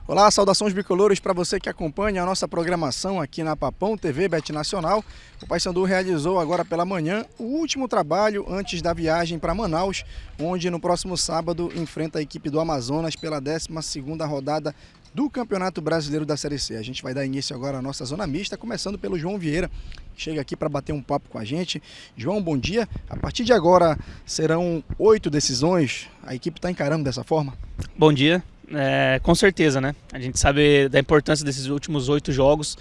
Olá, saudações bicolores para você que acompanha a nossa programação aqui na Papão TV Bet Nacional. O Paysandu realizou agora pela manhã o último trabalho antes da viagem para Manaus, onde no próximo sábado enfrenta a equipe do Amazonas pela 12ª rodada do Campeonato Brasileiro da Série C. A gente vai dar início agora à nossa zona mista, começando pelo João Vieira, que chega aqui para bater um papo com a gente. João, bom dia. A partir de agora serão 8 decisões. A equipe está encarando dessa forma? Bom dia. Com certeza, né? A gente sabe da importância desses últimos 8 jogos,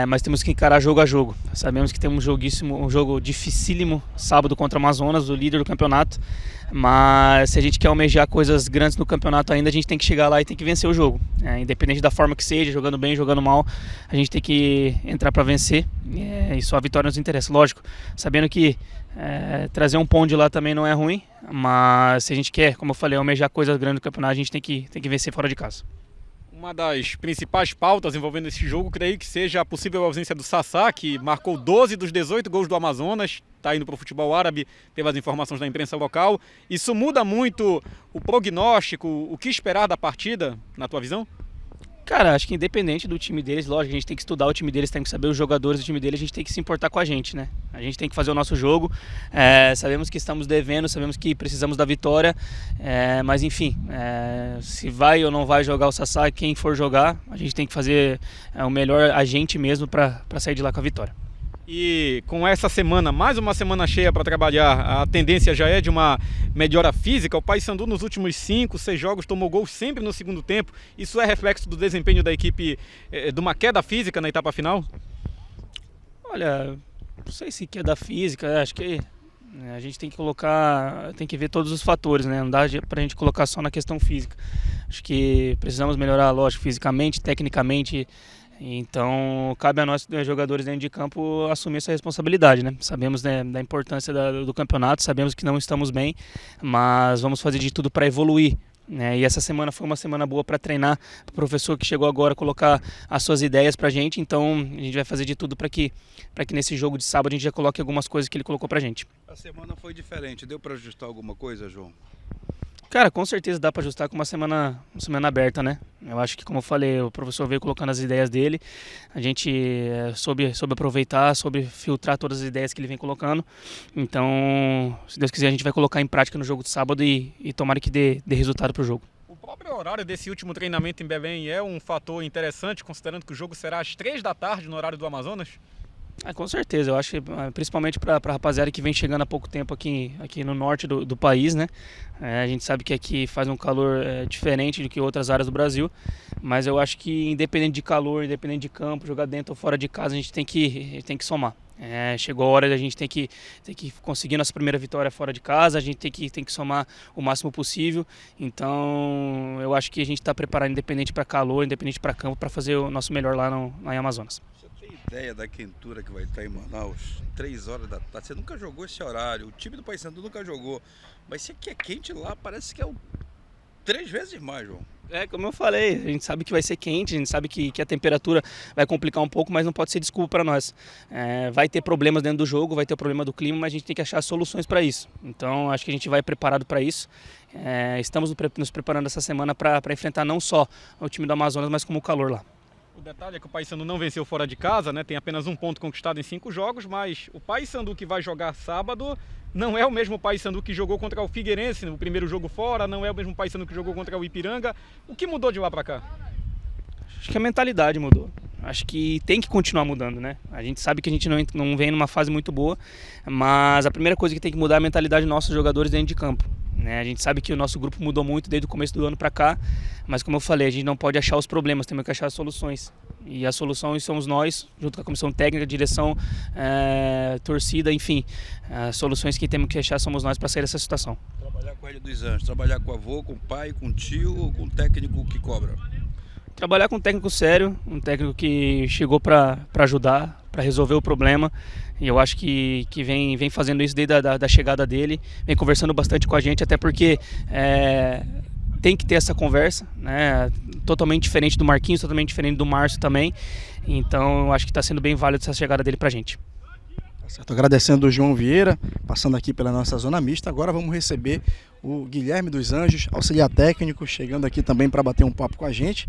mas temos que encarar jogo a jogo. Sabemos que temos um jogo dificílimo sábado contra o Amazonas, o líder do campeonato, mas se a gente quer almejar coisas grandes no campeonato ainda, a gente tem que chegar lá e tem que vencer o jogo. Independente da forma que seja, jogando bem, jogando mal, a gente tem que entrar para vencer, e só a vitória nos interessa. Lógico, sabendo que trazer um ponto de lá também não é ruim, mas se a gente quer, como eu falei, almejar coisas grandes no campeonato, a gente tem que vencer fora de casa. Uma das principais pautas envolvendo esse jogo, creio que seja a possível ausência do Sassá, que marcou 12 dos 18 gols do Amazonas, está indo para o futebol árabe, pelas informações da imprensa local. Isso muda muito o prognóstico, o que esperar da partida, na tua visão? Cara, acho que independente do time deles, lógico, a gente tem que estudar o time deles, tem que saber os jogadores do time deles, a gente tem que se importar com a gente, né? A gente tem que fazer o nosso jogo, sabemos que estamos devendo, sabemos que precisamos da vitória, mas enfim, se vai ou não vai jogar o Sassá, quem for jogar, a gente tem que fazer o melhor a gente mesmo para sair de lá com a vitória. E com essa semana, mais uma semana cheia para trabalhar, a tendência já é de uma melhora física. O Paysandu nos últimos 5, 6 jogos tomou gol sempre no segundo tempo. Isso é reflexo do desempenho da equipe, de uma queda física na etapa final? Olha, não sei se queda física, acho que a gente tem que ver todos os fatores, né? Não dá pra gente colocar só na questão física. Acho que precisamos melhorar, lógico, fisicamente, tecnicamente. Então, cabe a nós, jogadores dentro de campo, assumir essa responsabilidade, né? Sabemos, né, da importância do campeonato, sabemos que não estamos bem, mas vamos fazer de tudo para evoluir, né? E essa semana foi uma semana boa para treinar, o professor que chegou agora colocar as suas ideias para a gente, então a gente vai fazer de tudo para que nesse jogo de sábado a gente já coloque algumas coisas que ele colocou para a gente. A semana foi diferente, deu para ajustar alguma coisa, João? Cara, com certeza dá para ajustar com uma semana aberta, né? Eu acho que, como eu falei, o professor veio colocando as ideias dele, a gente soube aproveitar, soube filtrar todas as ideias que ele vem colocando. Então, se Deus quiser, a gente vai colocar em prática no jogo de sábado e tomara que dê resultado para o jogo. O próprio horário desse último treinamento em Belém é um fator interessante, considerando que o jogo será às 3 da tarde no horário do Amazonas? Com certeza, eu acho que principalmente para a rapaziada que vem chegando há pouco tempo aqui no norte do país, né? A gente sabe que aqui faz um calor diferente do que outras áreas do Brasil, mas eu acho que independente de calor, independente de campo, jogar dentro ou fora de casa, a gente tem que somar. Chegou a hora da gente tem que conseguir nossa primeira vitória fora de casa, a gente tem que somar o máximo possível. Então eu acho que a gente está preparado independente para calor, independente para campo, para fazer o nosso melhor lá em Amazonas. Você tem ideia da quentura que vai estar em Manaus? 3 horas da tarde, você nunca jogou esse horário, o time do Paysandu nunca jogou, mas se aqui é quente lá, parece que é 3 vezes mais, João. Como eu falei, a gente sabe que vai ser quente, a gente sabe que a temperatura vai complicar um pouco, mas não pode ser desculpa para nós. Vai ter problemas dentro do jogo, vai ter o problema do clima, mas a gente tem que achar soluções para isso. Então, acho que a gente vai preparado para isso. Estamos nos preparando essa semana para enfrentar não só o time do Amazonas, mas como o calor lá. O detalhe é que o Paysandu não venceu fora de casa, né? Tem apenas 1 ponto conquistado em 5 jogos, mas o Paysandu que vai jogar sábado não é o mesmo Paysandu que jogou contra o Figueirense no primeiro jogo fora, não é o mesmo Paysandu que jogou contra o Ipiranga. O que mudou de lá para cá? Acho que a mentalidade mudou. Acho que tem que continuar mudando, né? A gente sabe que a gente não vem numa fase muito boa, mas a primeira coisa que tem que mudar é a mentalidade dos nossos jogadores dentro de campo. A gente sabe que o nosso grupo mudou muito desde o começo do ano para cá, mas como eu falei, a gente não pode achar os problemas, temos que achar as soluções. E as soluções somos nós, junto com a comissão técnica, direção, torcida, enfim. As soluções que temos que achar somos nós para sair dessa situação. Trabalhar com a Ilha dos Anjos, trabalhar com o avô, com o pai, com o tio ou com o técnico que cobra? Trabalhar com um técnico sério, um técnico que chegou para ajudar, para resolver o problema. E eu acho que vem fazendo isso desde a chegada dele, vem conversando bastante com a gente, até porque tem que ter essa conversa, né? Totalmente diferente do Marquinhos, totalmente diferente do Márcio também. Então eu acho que está sendo bem válido essa chegada dele para a gente. Certo, agradecendo o João Vieira, passando aqui pela nossa zona mista. Agora vamos receber o Guilherme dos Anjos, auxiliar técnico, chegando aqui também para bater um papo com a gente.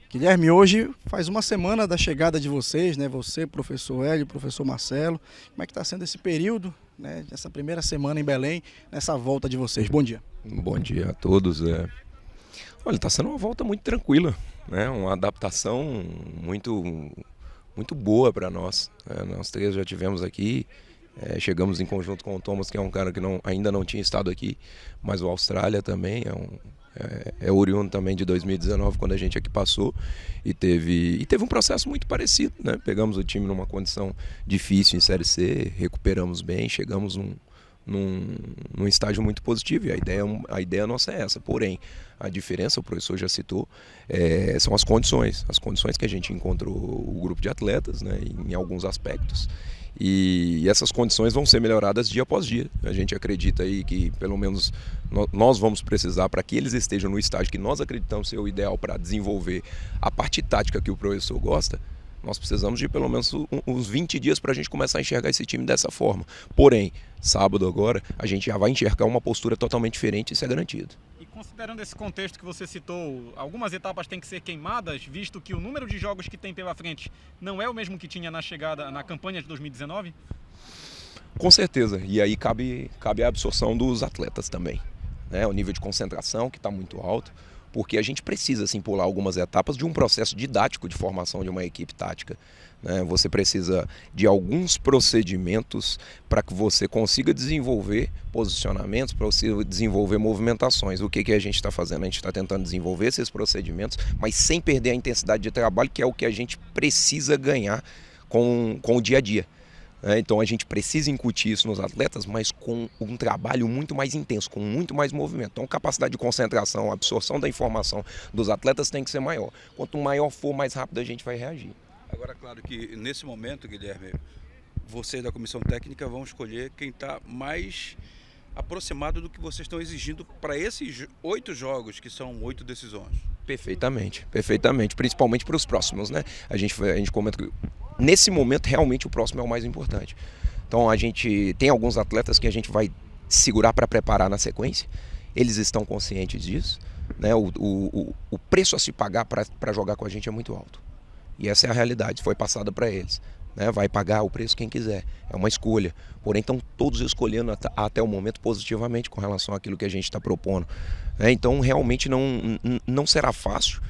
Guilherme, hoje faz uma semana da chegada de vocês, né? Você, professor Hélio, professor Marcelo. Como é que está sendo esse período, né? Essa primeira semana em Belém, nessa volta de vocês? Bom dia. Bom dia a todos. Olha, está sendo uma volta muito tranquila, né? Uma adaptação muito boa para nós. Nós três já tivemos aqui, chegamos em conjunto com o Thomas, que é um cara que ainda não tinha estado aqui, mas o Austrália também é oriundo também de 2019, quando a gente aqui passou, e teve um processo muito parecido, né? Pegamos o time numa condição difícil em Série C, recuperamos bem, chegamos num estágio muito positivo, e a ideia nossa é essa. Porém, a diferença, o professor já citou, são as condições que a gente encontrou o grupo de atletas, né, em alguns aspectos, e essas condições vão ser melhoradas dia após dia. A gente acredita aí que pelo menos nós vamos precisar, para que eles estejam no estágio que nós acreditamos ser o ideal para desenvolver a parte tática que o professor gosta. Nós precisamos de pelo menos uns 20 dias para a gente começar a enxergar esse time dessa forma. Porém, sábado agora, a gente já vai enxergar uma postura totalmente diferente, isso é garantido. E considerando esse contexto que você citou, algumas etapas têm que ser queimadas, visto que o número de jogos que tem pela frente não é o mesmo que tinha na campanha de 2019? Com certeza, e aí cabe a absorção dos atletas também, né? O nível de concentração que está muito alto, porque a gente precisa assim, pular algumas etapas de um processo didático de formação de uma equipe tática, né? Você precisa de alguns procedimentos para que você consiga desenvolver posicionamentos, para você desenvolver movimentações. O que a gente está fazendo? A gente está tentando desenvolver esses procedimentos, mas sem perder a intensidade de trabalho, que é o que a gente precisa ganhar com o dia a dia. Então a gente precisa incutir isso nos atletas, mas com um trabalho muito mais intenso, com muito mais movimento. Então a capacidade de concentração, a absorção da informação dos atletas tem que ser maior. Quanto maior for, mais rápido a gente vai reagir. Agora, claro que nesse momento, Guilherme, vocês da comissão técnica vão escolher quem está mais aproximado do que vocês estão exigindo para esses 8 jogos, que são 8 decisões. Perfeitamente, principalmente para os próximos, né? A gente comenta que nesse momento realmente o próximo é o mais importante. Então a gente tem alguns atletas que a gente vai segurar para preparar na sequência, eles estão conscientes disso, né? O preço a se pagar para jogar com a gente é muito alto, e essa é a realidade, foi passada para eles, né? Vai pagar o preço quem quiser, é uma escolha, porém estão todos escolhendo até o momento positivamente com relação àquilo que a gente está propondo, né? Então realmente não será fácil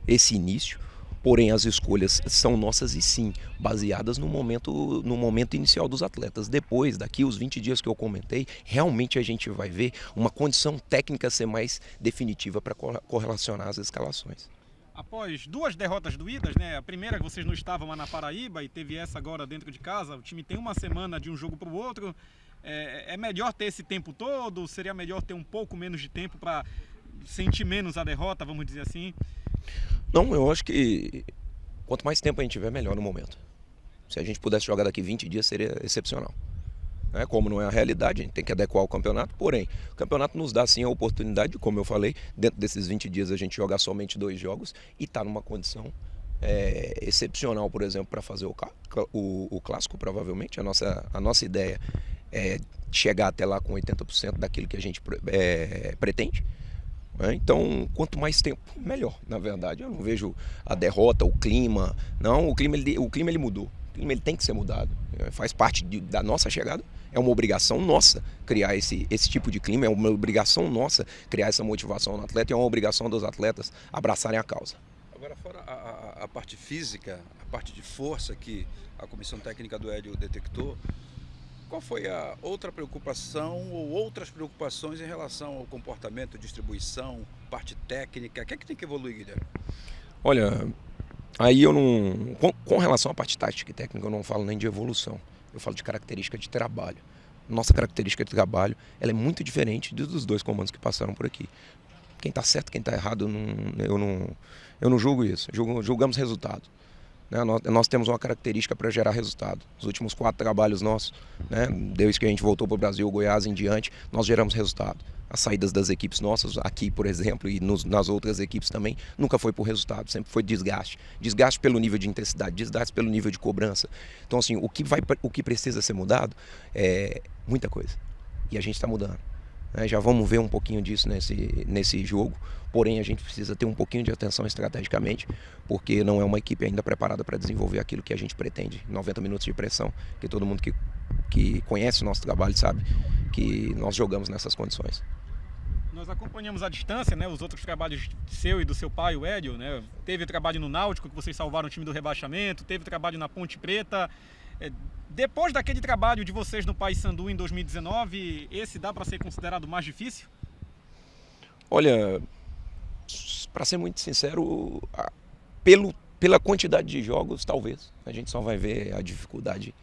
esse início, porém as escolhas são nossas e sim, baseadas no momento inicial dos atletas. Depois, daqui os 20 dias que eu comentei, realmente a gente vai ver uma condição técnica ser mais definitiva para correlacionar as escalações. Após 2 derrotas doídas, né? A primeira que vocês não estavam lá na Paraíba e teve essa agora dentro de casa, o time tem uma semana de um jogo para o outro. É melhor ter esse tempo todo? Seria melhor ter um pouco menos de tempo para sentir menos a derrota, vamos dizer assim? Não, eu acho que quanto mais tempo a gente tiver, melhor no momento. Se a gente pudesse jogar daqui 20 dias, seria excepcional. Como não é a realidade, a gente tem que adequar o campeonato, porém, o campeonato nos dá sim a oportunidade, como eu falei, dentro desses 20 dias a gente jogar somente 2 jogos e está numa condição excepcional, por exemplo, para fazer o clássico, provavelmente. A nossa ideia é chegar até lá com 80% daquilo que a gente pretende. Então, quanto mais tempo, melhor, na verdade. Eu não vejo a derrota, o clima. Não, o clima ele mudou. O clima ele tem que ser mudado. Faz parte da nossa chegada. É uma obrigação nossa criar esse tipo de clima. É uma obrigação nossa criar essa motivação no atleta. E é uma obrigação dos atletas abraçarem a causa. Agora, fora a parte física, a parte de força que a comissão técnica do Hélio detectou, qual foi a outra preocupação ou outras preocupações em relação ao comportamento, distribuição, parte técnica? O que é que tem que evoluir, Guilherme? Olha, aí eu não... Com relação à parte tática e técnica, eu não falo nem de evolução. Eu falo de característica de trabalho. Nossa característica de trabalho, ela é muito diferente dos 2 comandos que passaram por aqui. Quem está certo, quem está errado, eu não julgo isso. Julgamos resultado. né? Nós temos uma característica para gerar resultado. Os últimos 4 trabalhos nossos, né? Desde que a gente voltou para o Brasil, Goiás em diante, nós geramos resultado. As saídas das equipes nossas, aqui por exemplo, e nas outras equipes também, nunca foi por resultado, sempre foi desgaste. Desgaste pelo nível de intensidade, desgaste pelo nível de cobrança. Então assim, o que precisa ser mudado é muita coisa. E a gente está mudando. Já vamos ver um pouquinho disso nesse jogo, porém a gente precisa ter um pouquinho de atenção estrategicamente, porque não é uma equipe ainda preparada para desenvolver aquilo que a gente pretende, 90 minutos de pressão, que todo mundo que conhece o nosso trabalho sabe que nós jogamos nessas condições. Nós acompanhamos à distância, né, os outros trabalhos seu e do seu pai, o Hélio, né? Teve trabalho no Náutico, que vocês salvaram o time do rebaixamento, teve trabalho na Ponte Preta. Depois daquele trabalho de vocês no Paysandu em 2019, esse dá para ser considerado mais difícil? Olha, para ser muito sincero, pela quantidade de jogos, talvez. A gente só vai ver a dificuldade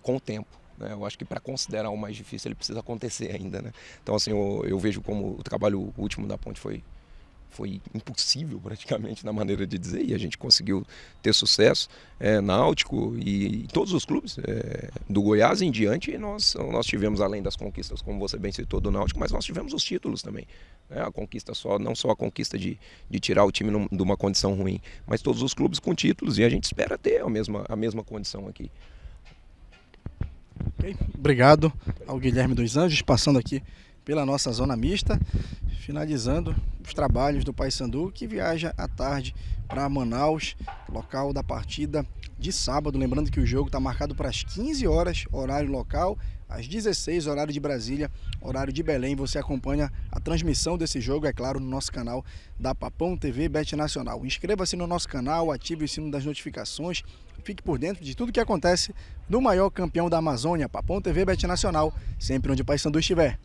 com o tempo. Eu acho que para considerar o mais difícil ele precisa acontecer ainda, né? Então assim, eu vejo como o trabalho último da Ponte foi impossível praticamente na maneira de dizer, e a gente conseguiu ter sucesso. Náutico e todos os clubes do Goiás em diante, nós tivemos, além das conquistas, como você bem citou, do Náutico, mas nós tivemos os títulos também. A conquista não só a conquista de tirar o time de uma condição ruim, mas todos os clubes com títulos, e a gente espera ter a mesma condição aqui. Okay. Obrigado ao Guilherme dos Anjos, passando aqui pela nossa zona mista, finalizando os trabalhos do Paysandu, que viaja à tarde para Manaus, local da partida de sábado. Lembrando que o jogo está marcado para as 15 horas, horário local, às 16, horário de Brasília, horário de Belém. Você acompanha a transmissão desse jogo, é claro, no nosso canal da Papão TV Bet Nacional. Inscreva-se no nosso canal, ative o sino das notificações, fique por dentro de tudo que acontece no maior campeão da Amazônia, Papão TV Bet Nacional, sempre onde o Paysandu estiver.